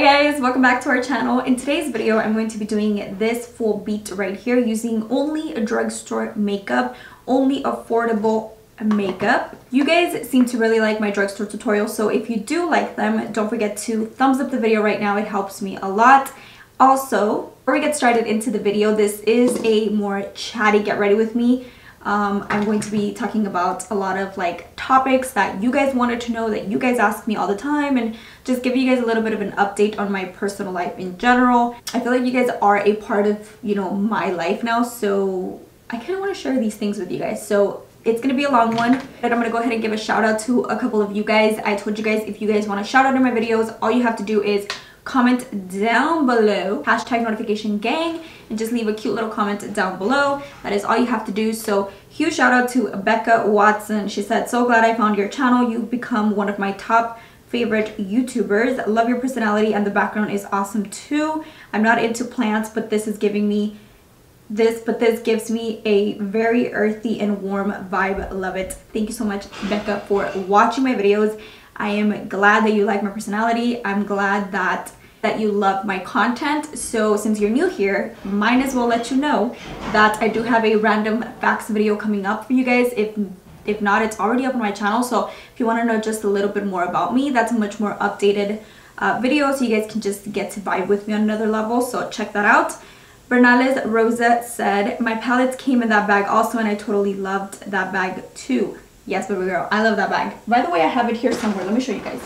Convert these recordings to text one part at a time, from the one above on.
guys, welcome back to our channel. In today's video, I'm going to be doing this full beat right here using only a drugstore makeup, only affordable makeup. You guys seem to really like my drugstore tutorials, so if you do like them, don't forget to thumbs up the video right now. It helps me a lot. Also, before we get started into the video, this is a more chatty get ready with me. I'm going to be talking about a lot of like topics that you guys wanted to know, that you guys ask me all the time, and just give you guys a little bit of an update on my personal life in general. I feel like you guys are a part of, you know, my life now, so I kind of want to share these things with you guys. So it's going to be a long one, but I'm going to go ahead and give a shout out to a couple of you guys. I told you guys if you guys want to shout out in my videos, all you have to do is comment down below, hashtag notification gang, and just leave a cute little comment down below. That is all you have to do. So huge shout out to Becca Watson. She said, so glad I found your channel. You've become one of my top favorite YouTubers. Love your personality and the background is awesome too. I'm not into plants, but this is giving me this gives me a very earthy and warm vibe. Love it. Thank you so much, Becca, for watching my videos. I am glad that you like my personality. I'm glad that you love my content. So since you're new here, might as well let you know that I do have a random facts video coming up for you guys. If not, it's already up on my channel. So if you want to know just a little bit more about me, that's a much more updated video, so you guys can just get to vibe with me on another level. So check that out. Bernales Rosa said, my palettes came in that bag also, and I totally loved that bag too. Yes, baby girl, I love that bag. By the way, I have it here somewhere. Let me show you guys.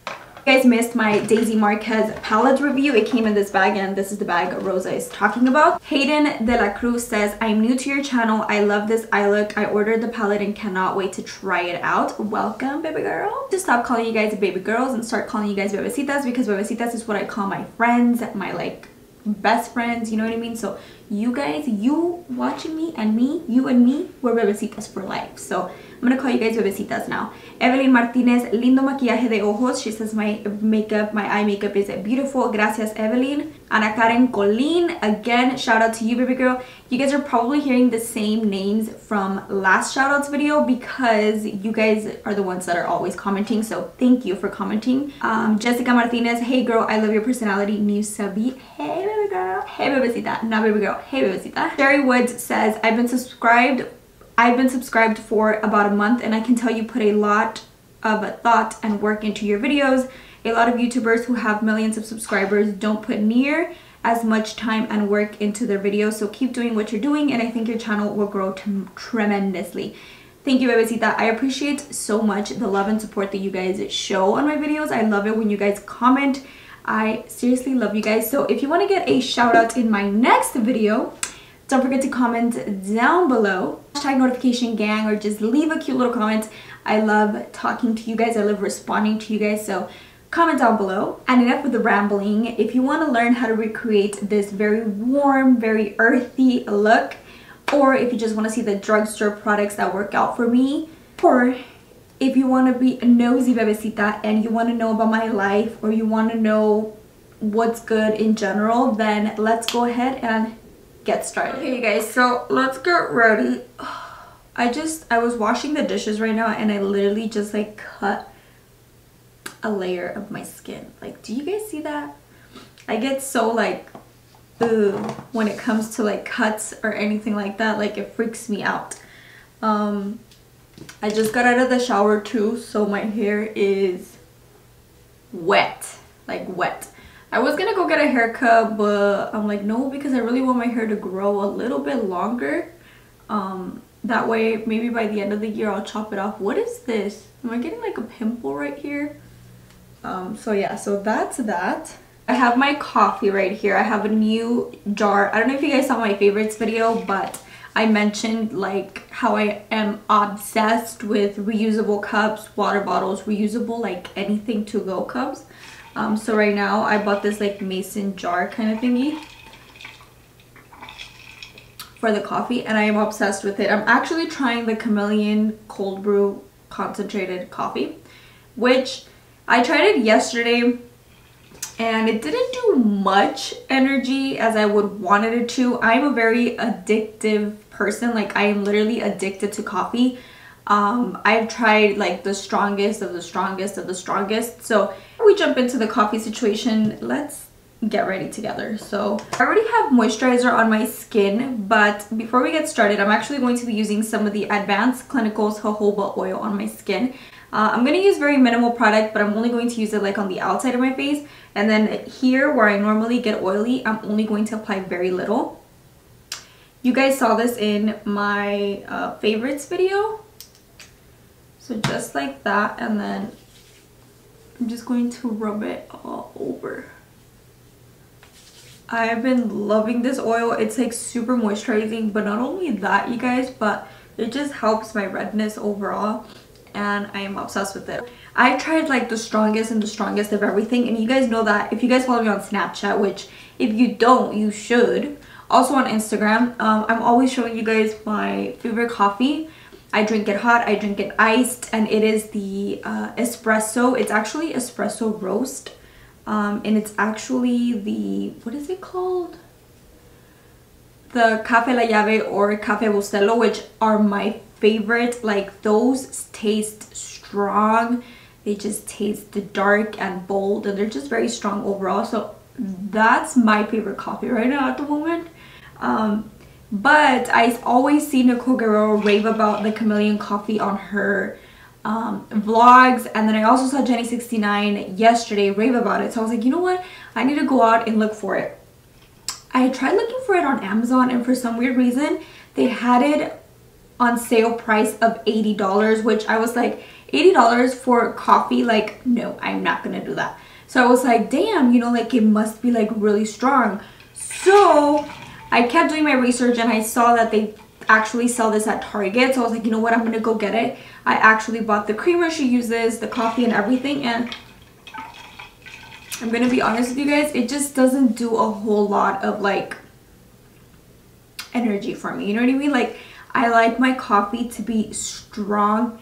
You guys missed my Daisy Marquez palette review. It came in this bag, and this is the bag Rosa is talking about. Hayden De La Cruz says, I'm new to your channel. I love this eye look. I ordered the palette and cannot wait to try it out. Welcome, baby girl. Just stop calling you guys baby girls and start calling you guys bebecitas, because bebecitas is what I call my friends, my like best friends, you know what I mean? So you guys, you watching me and me, you and me, we're bebecitas for life. So I'm gonna call you guys bebecitas now. Evelyn Martinez, lindo maquillaje de ojos. She says my makeup, my eye makeup is beautiful. Gracias, Evelyn. Ana Karen Colleen, again, shout out to you, baby girl. You guys are probably hearing the same names from last shout outs video because you guys are the ones that are always commenting. So thank you for commenting. Jessica Martinez, hey girl, I love your personality. New Sabi, hey baby girl, hey bebecita, not baby girl, hey bebecita. Sherry Woods says, I've been subscribed for about a month, and I can tell you put a lot of thought and work into your videos. A lot of YouTubers who have millions of subscribers don't put near as much time and work into their videos, so keep doing what you're doing, and I think your channel will grow tremendously. Thank you, bebecita. I appreciate so much the love and support that you guys show on my videos. I love it when you guys comment. I seriously love you guys. So if you want to get a shout out in my next video, don't forget to comment down below, hashtag notification gang, or just leave a cute little comment. I love talking to you guys. I love responding to you guys. So comment down below. And enough with the rambling. If you want to learn how to recreate this very warm, very earthy look, or if you just want to see the drugstore products that work out for me, or if you want to be a nosy bebecita and you want to know about my life, or you want to know what's good in general, then let's go ahead and get started. Okay, you guys, so let's get ready. I was washing the dishes right now, and I literally just like cut a layer of my skin. Like, do you guys see that? I get so like when it comes to like cuts or anything like that. Like, it freaks me out. I just got out of the shower too, so my hair is wet, like wet. I was gonna go get a haircut, but I'm like, no, because I really want my hair to grow a little bit longer. That way, maybe by the end of the year, I'll chop it off. What is this? Am I getting like a pimple right here? So yeah, so that's that. I have my coffee right here. I have a new jar. I don't know if you guys saw my favorites video, but I mentioned like how I am obsessed with reusable cups, water bottles, reusable like anything to go cups. So right now I bought this like mason jar kind of thingy for the coffee, and I am obsessed with it. I'm actually trying the Chameleon cold brew concentrated coffee, which I tried it yesterday, and it didn't do much energy as I would wanted it to. I'm a very addictive person. Like, I am literally addicted to coffee. I've tried like the strongest of the strongest of the strongest. So before we jump into the coffee situation, let's get ready together. So I already have moisturizer on my skin, but before we get started, I'm actually going to be using some of the Advanced Clinicals jojoba oil on my skin. I'm going to use very minimal product, but I'm only going to use it like on the outside of my face, and then here where I normally get oily, I'm only going to apply very little. You guys saw this in my favorites video. So just like that, and then I'm just going to rub it all over. I have been loving this oil. It's like super moisturizing, but not only that, you guys, but it just helps my redness overall, and I am obsessed with it. I tried like the strongest and the strongest of everything, and you guys know that if you guys follow me on Snapchat, which if you don't, you should. Also on Instagram, I'm always showing you guys my favorite coffee. I drink it hot, I drink it iced, and it is the espresso. It's actually espresso roast, and it's actually the, what is it called? The Café La Llave or Café Bustelo, which are my favorite. Like, those taste strong. They just taste dark and bold, and they're just very strong overall. So that's my favorite coffee right now at the moment. But I always see Nicole Guerrero rave about the Chameleon coffee on her vlogs, and then I also saw Jenny69 yesterday rave about it. So I was like, you know what, I need to go out and look for it. I tried looking for it on Amazon, and for some weird reason they had it on sale price of $80, which I was like, $80 for coffee? Like, no, I'm not gonna do that. So I was like, damn, you know, like it must be like really strong. So I kept doing my research, and I saw that they actually sell this at Target. So I was like, you know what, I'm gonna go get it. I actually bought the creamer she uses, the coffee and everything, and I'm gonna be honest with you guys, it just doesn't do a whole lot of like energy for me, you know what I mean? Like, I like my coffee to be strong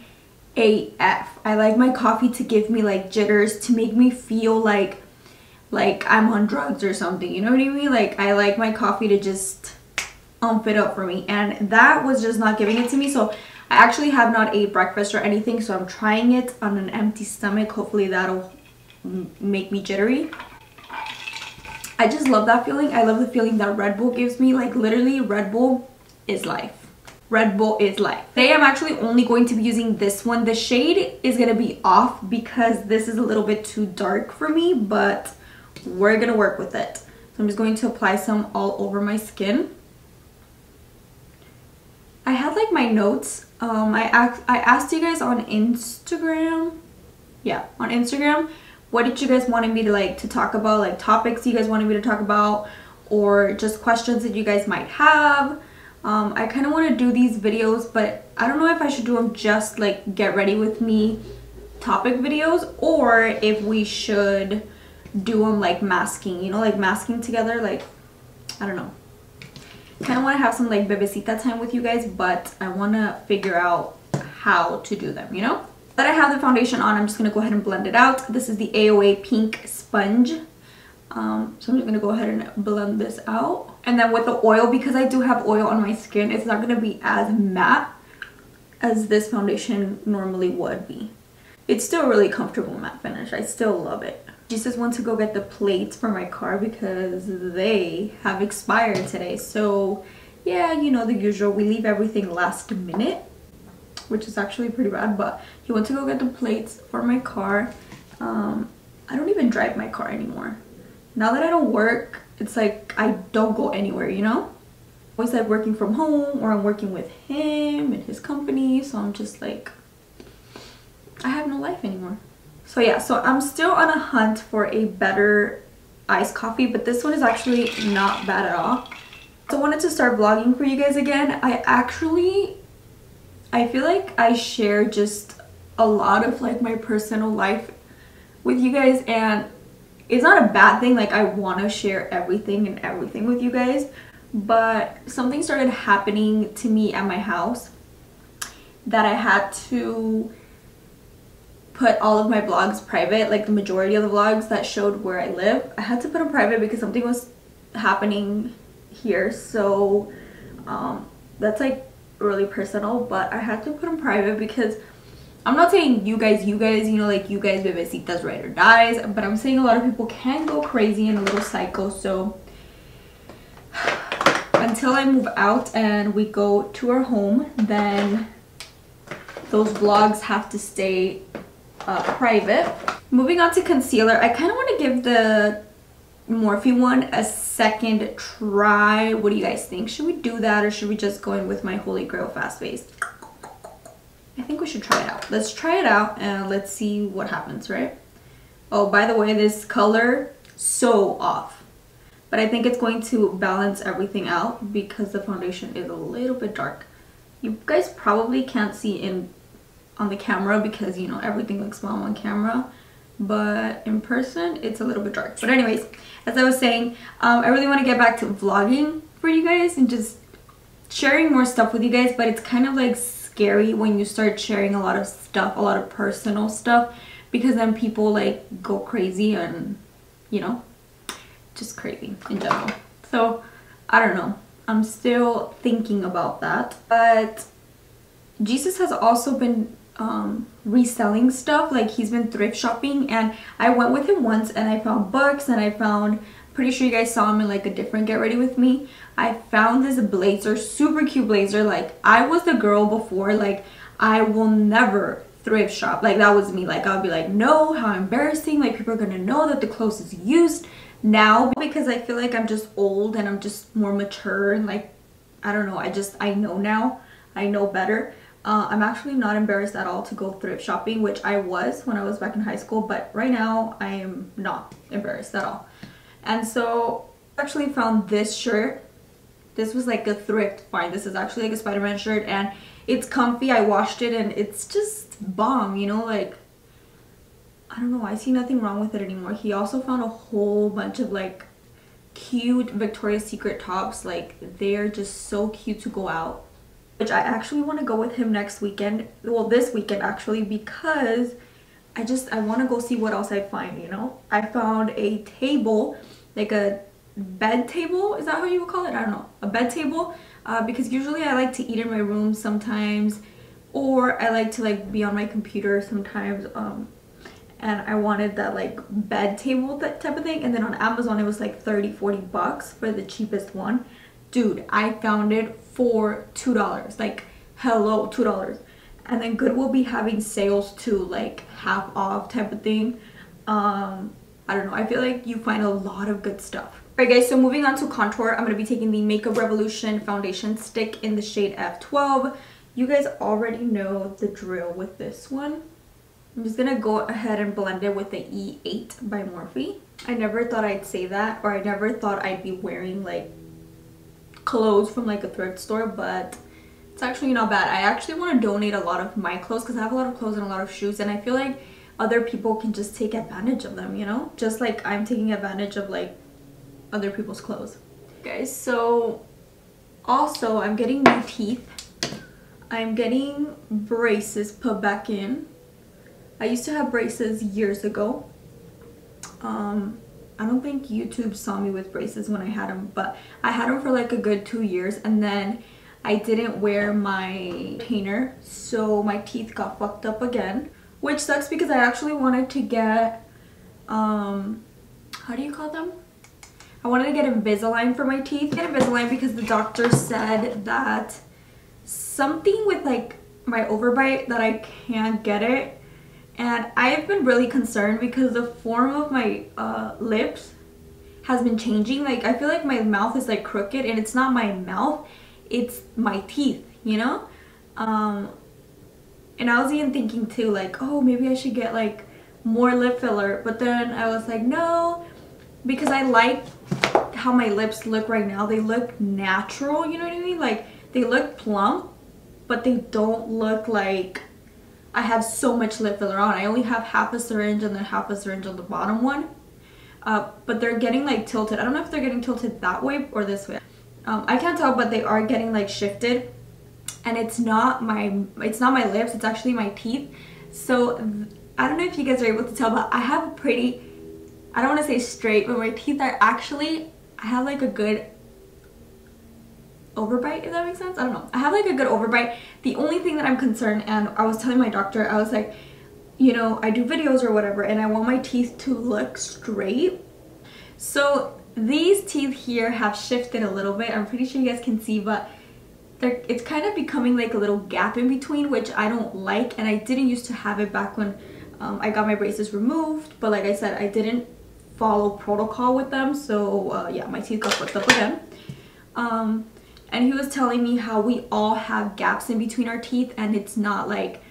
AF. I like my coffee to give me like jitters, to make me feel like I'm on drugs or something, you know what I mean? Like, I like my coffee to just it up for me, and that was just not giving it to me. So I actually have not ate breakfast or anything, so I'm trying it on an empty stomach. Hopefully that'll make me jittery. I just love that feeling. I love the feeling that Red Bull gives me. Like, literally, Red Bull is life. Red Bull is life. Today I'm actually only going to be using this one. The shade is gonna be off because this is a little bit too dark for me, but we're gonna work with it. So I'm just going to apply some all over my skin. I had like my notes. I asked you guys on Instagram. Yeah, on Instagram, what did you guys want me to like to talk about, like topics you guys wanted me to talk about, or just questions that you guys might have. I kind of want to do these videos, but I don't know if I should do them just like get ready with me topic videos, or if we should do them like masking, you know, like masking together. Like, I don't know, kind of want to have some like bebecita time with you guys, but I want to figure out how to do them, you know. That I have the foundation on, I'm just going to go ahead and blend it out. This is the AOA Pink Sponge. So I'm just going to go ahead and blend this out. And then with the oil, because I do have oil on my skin, it's not going to be as matte as this foundation normally would be. It's still a really comfortable matte finish. I still love it. Jesus went to go get the plates for my car because they have expired today. So yeah, you know, the usual, we leave everything last minute, which is actually pretty bad, but he went to go get the plates for my car. I don't even drive my car anymore. Now that I don't work, it's like I don't go anywhere, you know? Always like working from home, or I'm working with him and his company, so I'm just like, I have no life anymore. So yeah, so I'm still on a hunt for a better iced coffee, but this one is actually not bad at all. So I wanted to start vlogging for you guys again. I feel like I share just a lot of like my personal life with you guys, and it's not a bad thing. Like, I want to share everything with you guys, but something started happening to me at my house that I had to put all of my vlogs private. Like, the majority of the vlogs that showed where I live, I had to put them private because something was happening here. So that's like really personal, but I had to put them private because I'm not saying you guys, you know, like you guys, bebecitas, ride or dies, but I'm saying a lot of people can go crazy and a little psycho. So until I move out and we go to our home, then those vlogs have to stay private. Moving on to concealer, I kind of want to give the Morphe one a second try. What do you guys think? Should we do that, or should we just go in with my Holy Grail Fast Faced? I think we should try it out. Let's try it out and let's see what happens, right? Oh, by the way, this color, so off. But I think it's going to balance everything out because the foundation is a little bit dark. You guys probably can't see on the camera because, you know, everything looks small on camera. But in person, it's a little bit dark. But anyways, as I was saying, I really want to get back to vlogging for you guys and just sharing more stuff with you guys. But it's kind of like scary when you start sharing a lot of stuff, a lot of personal stuff, because then people like go crazy and, you know, just crazy in general. So I don't know, I'm still thinking about that. But Jesus has also been reselling stuff, like he's been thrift shopping, and I went with him once and I found books, and I found, pretty sure you guys saw him in like a different Get Ready With Me. I found this blazer, super cute blazer. Like I was the girl before, like I will never thrift shop. Like that was me. Like I'll be like, no, how embarrassing, like people are gonna know that the clothes is used. Now, because I feel like I'm just old and I'm just more mature and like, I don't know, I know now, I know better. I'm actually not embarrassed at all to go thrift shopping, which I was when I was back in high school, but right now I am not embarrassed at all. And so I actually found this shirt. This was like a thrift find. This is actually like a Spider-Man shirt and it's comfy. I washed it and it's just bomb, you know, like I don't know, I see nothing wrong with it anymore. He also found a whole bunch of like cute Victoria's Secret tops. Like they're just so cute to go out, which I actually want to go with him next weekend. Well, this weekend actually, because I want to go see what else I find, you know. I found a table, like a bed table, is that how you would call it? I don't know, a bed table, because usually I like to eat in my room sometimes, or I like to like be on my computer sometimes, and I wanted that like bed table, that type of thing. And then on Amazon it was like 30-40 bucks for the cheapest one. Dude, I found it for $2. Like hello, $2. And then Good will be having sales too, like half off type of thing. I don't know, I feel like you find a lot of good stuff. Alright guys, so moving on to contour, I'm going to be taking the Makeup Revolution foundation stick in the shade F12. You guys already know the drill with this one. I'm just gonna go ahead and blend it with the E8 by Morphe. I never thought I'd say that, or I never thought I'd be wearing like clothes from like a thrift store, but it's actually not bad. I actually want to donate a lot of my clothes because I have a lot of clothes and a lot of shoes, and I feel like other people can just take advantage of them, you know, just like I'm taking advantage of like other people's clothes. Guys, so also I'm getting new teeth. I'm getting braces put back in. I used to have braces years ago. I don't think YouTube saw me with braces when I had them, but I had them for like a good 2 years, and then I didn't wear my retainer, so my teeth got fucked up again, which sucks because I actually wanted to get, how do you call them? I wanted to get Invisalign for my teeth. Get Invisalign because the doctor said that something with like my overbite that I can't get it. And I've been really concerned because the form of my lips has been changing. Like I feel like my mouth is like crooked, and it's not my mouth, it's my teeth, you know. And I was even thinking too, like, oh, maybe I should get like more lip filler, but then I was like, no, because I like how my lips look right now. They look natural, you know what I mean? Like they look plump, but they don't look like I have so much lip filler on. I only have half a syringe and then half a syringe on the bottom one. But they're getting like tilted. I don't know if they're getting tilted that way or this way. I can't tell, but they are getting like shifted. And it's not my lips, it's actually my teeth. So I don't know if you guys are able to tell, but I have a pretty, I don't want to say straight, but my teeth are actually, I have like a good overbite, if that makes sense. I don't know. I have like a good overbite. The only thing that I'm concerned, and I was telling my doctor, I was like, you know, I do videos or whatever, and I want my teeth to look straight. So these teeth here have shifted a little bit. I'm pretty sure you guys can see, but it's kind of becoming like a little gap in between, which I don't like, and I didn't used to have it back when I got my braces removed. But like I said, I didn't follow protocol with them, so yeah, my teeth got fucked up again. And he was telling me how we all have gaps in between our teeth, and it's not like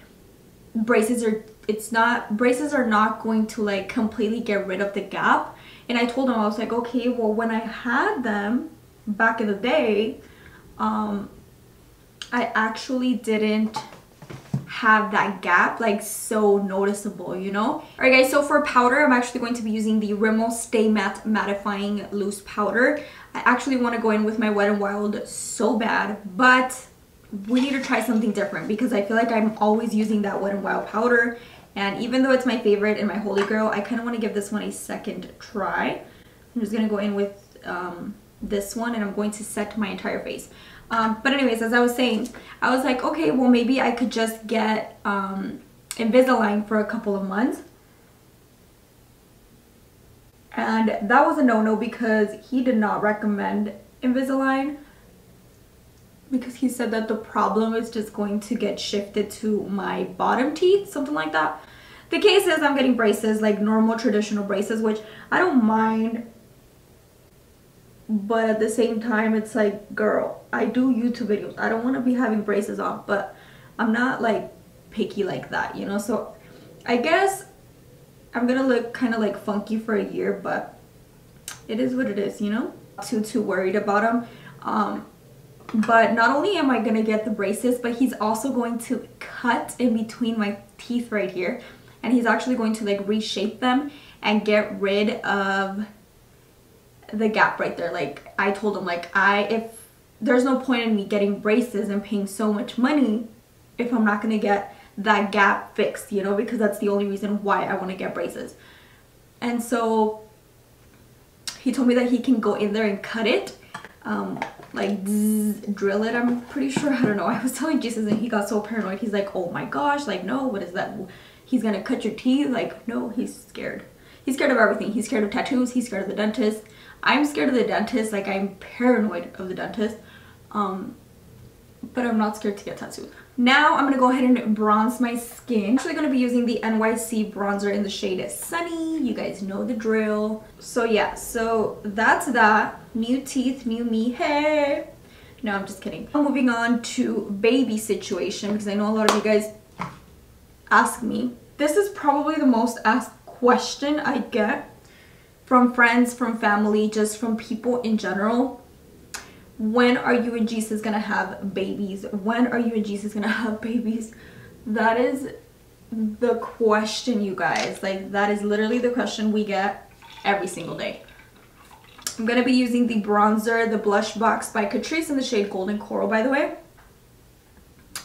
braces are not going to like completely get rid of the gap. And I told him, I was like, okay, well, when I had them back in the day, I actually didn't have that gap like so noticeable, you know. All right guys, so for powder, I'm actually going to be using the Rimmel Stay Matte Mattifying Loose Powder. I actually want to go in with my Wet n Wild so bad, but we need to try something different because I feel like I'm always using that Wet n Wild powder, and even though it's my favorite and my holy grail, I kind of want to give this one a second try. I'm just going to go in with this one, and I'm going to set my entire face. But anyways, as I was saying, I was like, okay, well, maybe I could just get Invisalign for a couple of months. And that was a no-no because he did not recommend Invisalign, because he said that the problem is just going to get shifted to my bottom teeth, something like that. The case is I'm getting braces, like normal traditional braces, which I don't mind. But at the same time, it's like, girl, I do YouTube videos. I don't want to be having braces on, but I'm not like picky like that, you know. So I guess I'm gonna look kind of like funky for a year, but it is what it is, you know. Too worried about him. But not only am I gonna get the braces, but he's also going to cut in between my teeth right here, and he's actually going to like reshape them and get rid of the gap right there. Like I told him, like if there's no point in me getting braces and paying so much money if I'm not gonna get that gap fixed, you know, because that's the only reason why I want to get braces. And so he told me that he can go in there and cut it, like drill it, I'm pretty sure. I don't know. I was telling Jesus and he got so paranoid. He's like, oh my gosh, like no, what is that? He's gonna cut your teeth? Like no, he's scared. He's scared of everything. He's scared of tattoos. He's scared of the dentist. I'm scared of the dentist. Like I'm paranoid of the dentist. But I'm not scared to get tattoos. Now I'm gonna go ahead and bronze my skin. I'm actually gonna be using the NYC bronzer in the shade Sunny. You guys know the drill. So yeah, so that's that. New teeth, new me, hey. No, I'm just kidding. I'm moving on to baby situation because I know a lot of you guys ask me. This is probably the most asked question I get from friends, from family, just from people in general. When are you and Jesus gonna have babies? When are you and Jesus gonna have babies? That is the question, you guys. Like that is literally the question we get every single day. I'm gonna be using the bronzer, the Blush Box by Catrice in the shade Golden Coral, by the way.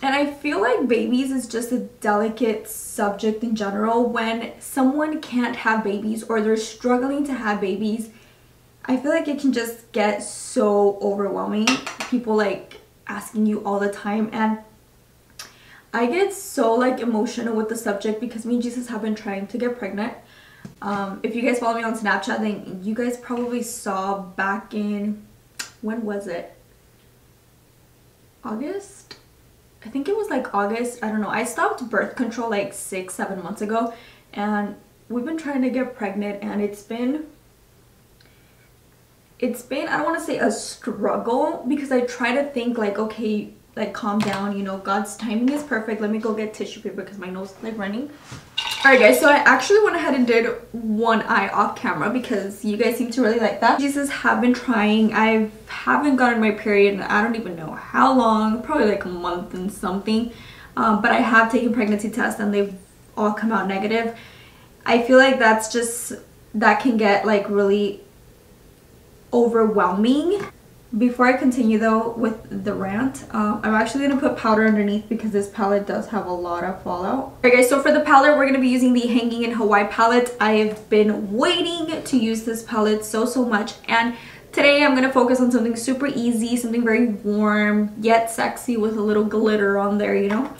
And I feel like babies is just a delicate subject in general. When someone can't have babies or they're struggling to have babies, I feel like it can just get so overwhelming. People like asking you all the time, and I get so like emotional with the subject because me and Jesus have been trying to get pregnant. If you guys follow me on Snapchat, then you guys probably saw back in, when was it? August? I think it was like August. I don't know. I stopped birth control like 6-7 months ago, and we've been trying to get pregnant, and it's been I don't want to say a struggle, because I try to think like, okay, like calm down, you know, God's timing is perfect. Let me go get tissue paper because my nose is like running. Alright guys, so I actually went ahead and did one eye off camera because you guys seem to really like that. Jesus have been trying. I haven't gotten my period and I don't even know how long, probably like a month and something. But I have taken pregnancy tests and they've all come out negative. I feel like that's just, that can get like really overwhelming. Before I continue though with the rant, I'm actually going to put powder underneath because this palette does have a lot of fallout. Alright guys, so for the palette, we're going to be using the Hanging in Hawaii palette. I have been waiting to use this palette so much, and Today I'm going to focus on something super easy, something very warm yet sexy with a little glitter on there, you know.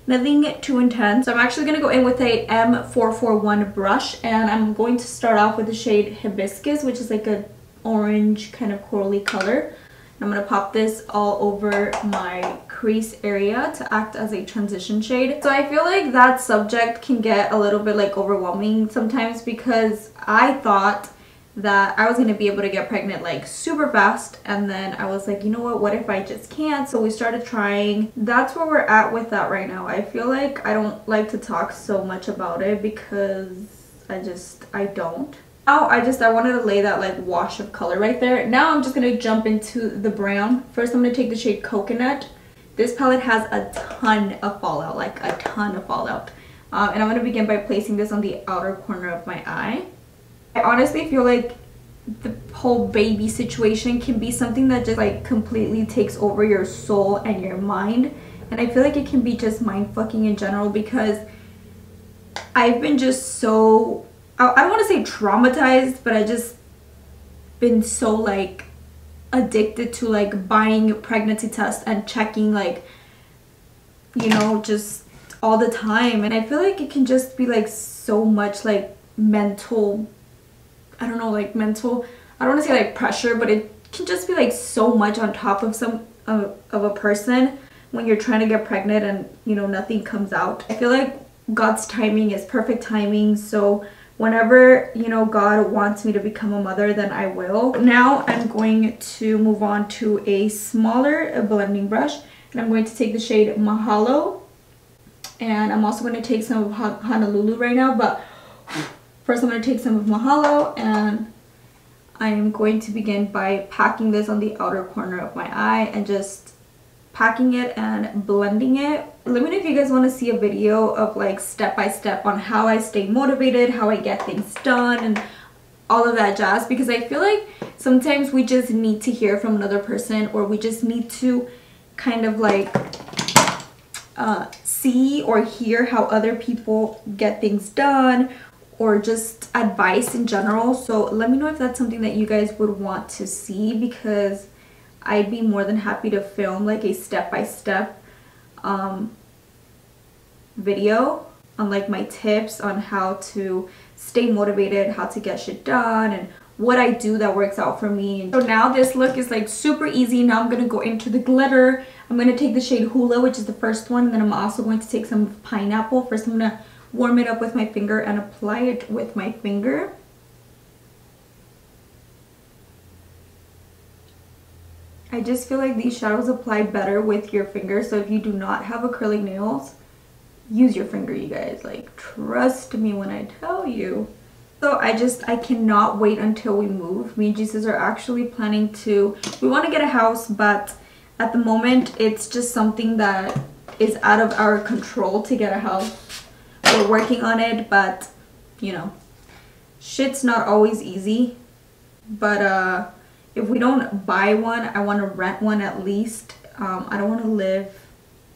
Nothing too intense. So I'm actually going to go in with a M441 brush, and I'm going to start off with the shade Hibiscus, which is like a orange kind of corally color. I'm going to pop this all over my crease area to act as a transition shade. So I feel like that subject can get a little bit like overwhelming sometimes, because I thought that I was going to be able to get pregnant like super fast, and then I was like, you know what if I just can't? So we started trying. That's where we're at with that right now. I feel like I don't like to talk so much about it because I don't. Now I wanted to lay that like wash of color right there. Now I'm just going to jump into the brown. First I'm going to take the shade Coconut. This palette has a ton of fallout, like a ton of fallout. And I'm going to begin by placing this on the outer corner of my eye. I honestly feel like the whole baby situation can be something that just like completely takes over your soul and your mind. And I feel like it can be just mind fucking in general, because I've been just so, I don't want to say traumatized, but I just been so like addicted to like buying pregnancy tests and checking, like, you know, just all the time. And I feel like it can just be like so much like mental, I don't know, like mental, I don't want to say like pressure, but it can just be like so much on top of of a person when you're trying to get pregnant and, you know, nothing comes out. I feel like God's timing is perfect timing, so whenever, you know, God wants me to become a mother, then I will. Now I'm going to move on to a smaller blending brush, and I'm going to take the shade Mahalo, and I'm also going to take some of Honolulu right now, but first I'm going to take some of Mahalo, and I am going to begin by packing this on the outer corner of my eye and just packing it and blending it. Let me know if you guys want to see a video of like step by step on how I stay motivated, how I get things done, and all of that jazz, because I feel like sometimes we just need to hear from another person, or we just need to kind of like see or hear how other people get things done, or just advice in general. So let me know if that's something that you guys would want to see, because I'd be more than happy to film like a step-by-step video on like my tips on how to stay motivated, how to get shit done, and what I do that works out for me. So now this look is like super easy. Now I'm gonna go into the glitter. I'm gonna take the shade Hula, which is the first one, and then I'm also going to take some Pineapple. First I'm gonna warm it up with my finger and apply it with my finger. I just feel like these shadows apply better with your finger, so if you do not have acrylic nails, use your finger, you guys. Like, trust me when I tell you. So I cannot wait until we move. Me and Jesus are actually planning to, we want to get a house, but at the moment it's just something that is out of our control to get a house. We're working on it, but you know, shit's not always easy. But if we don't buy one, I want to rent one at least. I don't want to live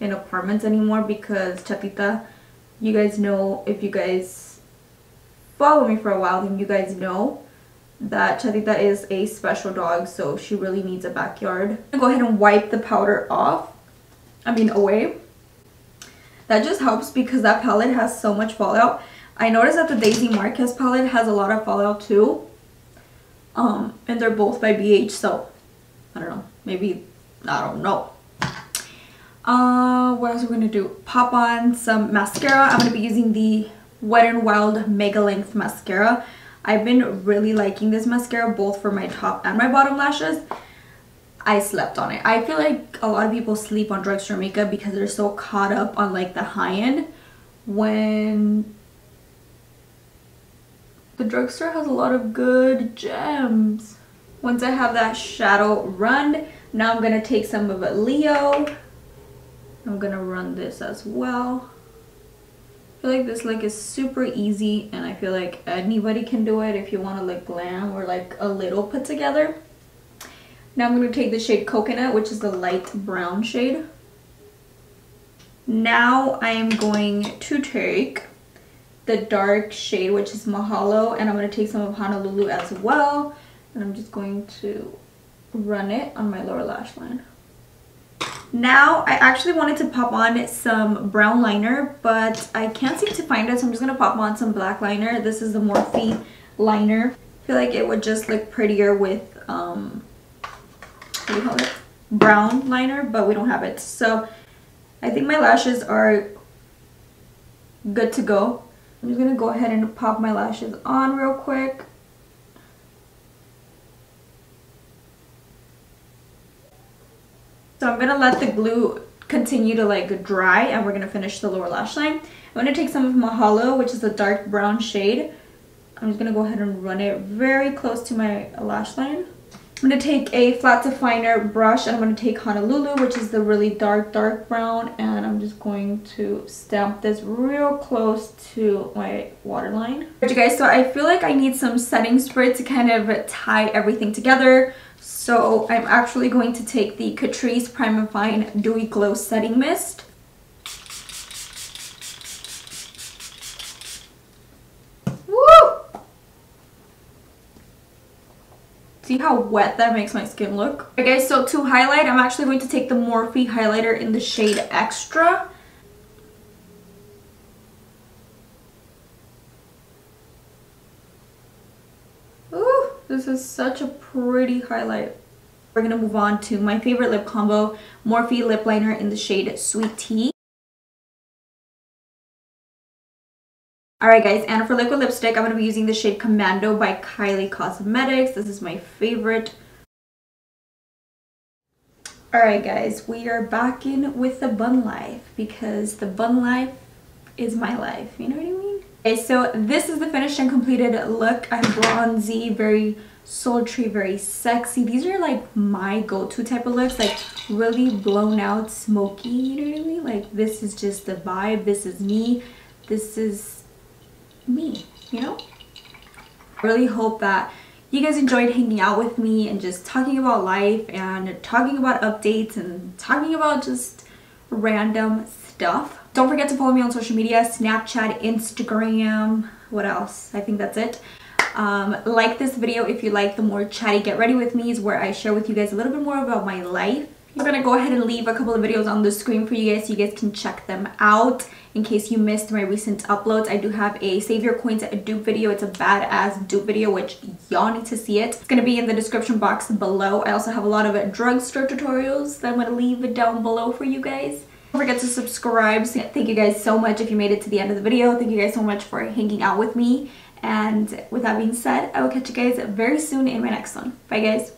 in apartments anymore, because Chatita, you guys know, if you guys follow me for a while, then you guys know that Chatita is a special dog, so she really needs a backyard. I'm gonna go ahead and wipe the powder off, away. That just helps because that palette has so much fallout. I noticed that the Daisy Marquez palette has a lot of fallout too. And they're both by BH, so I don't know. Maybe, I don't know. What else are we gonna do? Pop on some mascara. I'm gonna be using the Wet n Wild Mega Length Mascara. I've been really liking this mascara both for my top and my bottom lashes. I slept on it. I feel like a lot of people sleep on drugstore makeup because they're so caught up on like the high end, when the drugstore has a lot of good gems. Once I have that shadow run, now I'm gonna take some of it Leo. I'm gonna run this as well. I feel like this look is super easy, and I feel like anybody can do it if you want to look glam or like a little put together. Now I'm going to take the shade Coconut, which is the light brown shade. Now I am going to take the dark shade, which is Mahalo, and I'm going to take some of Honolulu as well. And I'm just going to run it on my lower lash line. Now, I actually wanted to pop on some brown liner, but I can't seem to find it, so I'm just going to pop on some black liner. This is the Morphe liner. I feel like it would just look prettier with, what do you call it? Brown liner, but we don't have it. So, I think my lashes are good to go. I'm just going to go ahead and pop my lashes on real quick. So I'm going to let the glue continue to like dry, and we're going to finish the lower lash line. I'm going to take some of Mahalo, which is a dark brown shade. I'm just going to go ahead and run it very close to my lash line. I'm going to take a flat definer brush, and I'm going to take Honolulu, which is the really dark brown, and I'm just going to stamp this real close to my waterline. Alright, you guys, so I feel like I need some setting spray to kind of tie everything together. So I'm actually going to take the Catrice Prime and Fine Dewy Glow Setting Mist. Woo! See how wet that makes my skin look? Okay, so to highlight, I'm actually going to take the Morphe highlighter in the shade Extra. This is such a pretty highlight. We're going to move on to my favorite lip combo, Morphe lip liner in the shade Sweet Tea. Alright guys, and for liquid lipstick, I'm going to be using the shade Commando by Kylie Cosmetics. This is my favorite. Alright guys, we are back in with the bun life, because the bun life is my life, you know what I mean? Okay, so this is the finished and completed look. I'm bronzy, very sultry, very sexy. These are like my go-to type of looks, like really blown out, smoky, you know what I mean? Like this is just the vibe, this is me, this is me, you know? I really hope that you guys enjoyed hanging out with me and just talking about life and talking about updates and talking about just random stuff. Don't forget to follow me on social media, Snapchat, Instagram, what else? I think that's it. Like this video if you like the more chatty get ready with me, is where I share with you guys a little bit more about my life. I'm gonna go ahead and leave a couple of videos on the screen for you guys so you guys can check them out in case you missed my recent uploads. I do have a Save Your Coins dupe video. It's a badass dupe video, which y'all need to see it. It's gonna be in the description box below. I also have a lot of drugstore tutorials that I'm gonna leave it down below for you guys. Don't forget to subscribe. So thank you guys so much if you made it to the end of the video. Thank you guys so much for hanging out with me. And with that being said, I will catch you guys very soon in my next one. Bye guys.